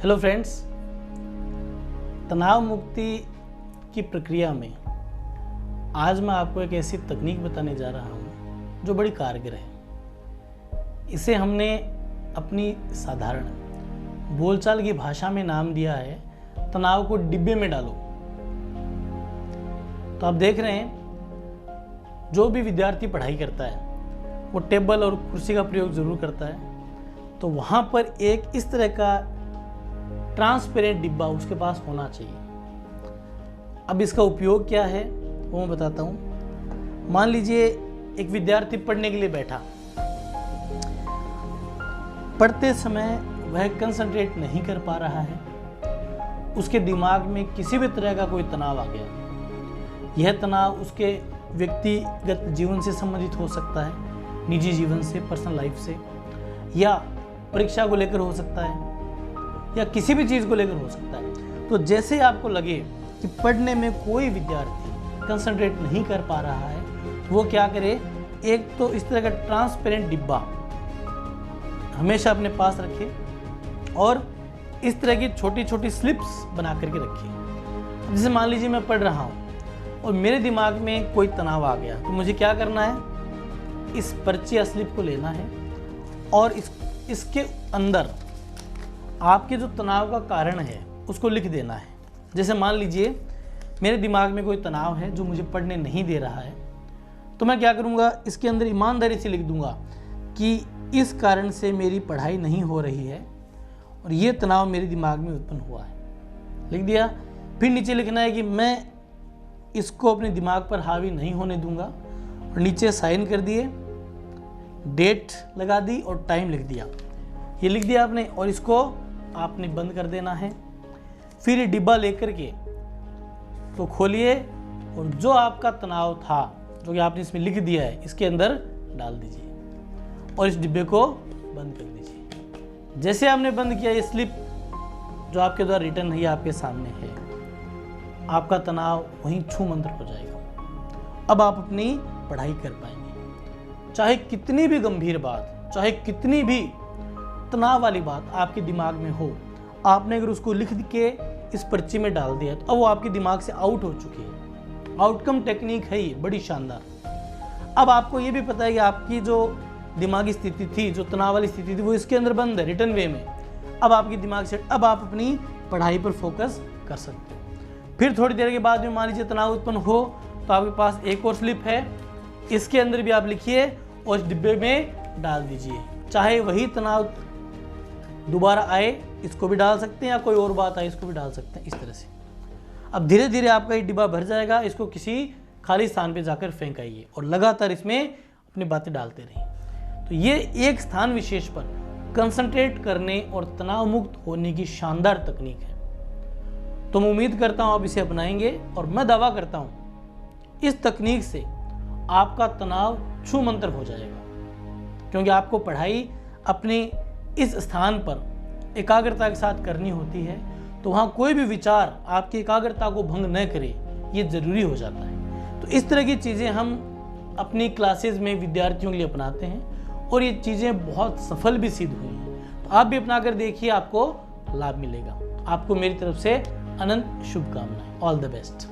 Hello friends, तनाव मुक्ति की प्रक्रिया में आज मैं आपको एक ऐसी तकनीक बताने जा रहा हूँ जो बड़ी कारगर है। इसे हमने अपनी साधारण बोलचाल की भाषा में नाम दिया है तनाव को डिब्बे में डालो। तो आप देख रहे हैं, जो भी विद्यार्थी पढ़ाई करता है वो टेबल और कुर्सी का प्रयोग जरूर करता है, तो वहाँ पर एक इस तरह का ट्रांसपेरेंट डिब्बा उसके पास होना चाहिए। अब इसका उपयोग क्या है वो मैं बताता हूँ। मान लीजिए एक विद्यार्थी पढ़ने के लिए बैठा, पढ़ते समय वह कंसंट्रेट नहीं कर पा रहा है, उसके दिमाग में किसी भी तरह का कोई तनाव आ गया। यह तनाव उसके व्यक्तिगत जीवन से संबंधित हो सकता है, निजी जीवन से, पर्सनल लाइफ से, या परीक्षा को लेकर हो सकता है, या किसी भी चीज़ को लेकर हो सकता है। तो जैसे आपको लगे कि पढ़ने में कोई विद्यार्थी कंसंट्रेट नहीं कर पा रहा है, वो क्या करे, एक तो इस तरह का ट्रांसपेरेंट डिब्बा हमेशा अपने पास रखे और इस तरह की छोटी छोटी स्लिप्स बना करके रखिए। जैसे मान लीजिए मैं पढ़ रहा हूँ और मेरे दिमाग में कोई तनाव आ गया, तो मुझे क्या करना है, इस पर्ची या स्लिप को लेना है और इसके अंदर आपके जो तनाव का कारण है उसको लिख देना है। जैसे मान लीजिए मेरे दिमाग में कोई तनाव है जो मुझे पढ़ने नहीं दे रहा है, तो मैं क्या करूँगा, इसके अंदर ईमानदारी से लिख दूंगा कि इस कारण से मेरी पढ़ाई नहीं हो रही है और ये तनाव मेरे दिमाग में उत्पन्न हुआ है। लिख दिया। फिर नीचे लिखना है कि मैं इसको अपने दिमाग पर हावी नहीं होने दूंगा, और नीचे साइन कर दिए, डेट लगा दी और टाइम लिख दिया। ये लिख दिया आपने और इसको आपने बंद कर देना है। फिर ये डिब्बा लेकर के तो खोलिए और जो आपका तनाव था जो कि आपने इसमें लिख दिया है इसके अंदर डाल दीजिए और इस डिब्बे को बंद कर दीजिए। जैसे आपने बंद किया, ये स्लिप जो आपके द्वारा रिटर्न है आपके सामने है, आपका तनाव वहीं छू मंतर हो जाएगा। अब आप अपनी पढ़ाई कर पाएंगे। चाहे कितनी भी गंभीर बात, चाहे कितनी भी तनाव वाली बात आपके दिमाग में हो, आपने अगर उसको लिख के इस पर्ची में डाल दिया तो अब वो आपके दिमाग से आउट हो चुकी है। आउटकम टेक्निक है ये, बड़ी शानदार। अब आपको ये भी पता है कि आपकी जो दिमागी स्थिति थी, जो तनाव वाली स्थिति थी, वो इसके अंदर बंद है, रिटर्न वे में। अब आपके दिमाग से अब आप अपनी पढ़ाई पर फोकस कर सकते हो। फिर थोड़ी देर के बाद में मान लीजिए तनाव उत्पन्न हो तो आपके पास एक और स्लिप है, इसके अंदर भी आप लिखिए और इस डिब्बे में डाल दीजिए। चाहे वही तनाव दोबारा आए, इसको भी डाल सकते हैं, या कोई और बात आए इसको भी डाल सकते हैं। इस तरह से अब धीरे धीरे आपका ये डिब्बा भर जाएगा। इसको किसी खाली स्थान पे जाकर फेंकाइए और लगातार इसमें अपनी बातें डालते रहिए। तो ये एक स्थान विशेष पर कंसंट्रेट करने और तनाव मुक्त होने की शानदार तकनीक है। तो मैं उम्मीद करता हूँ आप इसे अपनाएंगे और मैं दावा करता हूँ इस तकनीक से आपका तनाव छू मंतर हो जाएगा, क्योंकि आपको पढ़ाई अपने इस स्थान पर एकाग्रता के साथ करनी होती है। तो वहाँ कोई भी विचार आपकी एकाग्रता को भंग न करे, ये ज़रूरी हो जाता है। तो इस तरह की चीज़ें हम अपनी क्लासेस में विद्यार्थियों के लिए अपनाते हैं और ये चीज़ें बहुत सफल भी सिद्ध हुई हैं। तो आप भी अपना कर देखिए, आपको लाभ मिलेगा। आपको मेरी तरफ से अनंत शुभकामनाएं। All the best.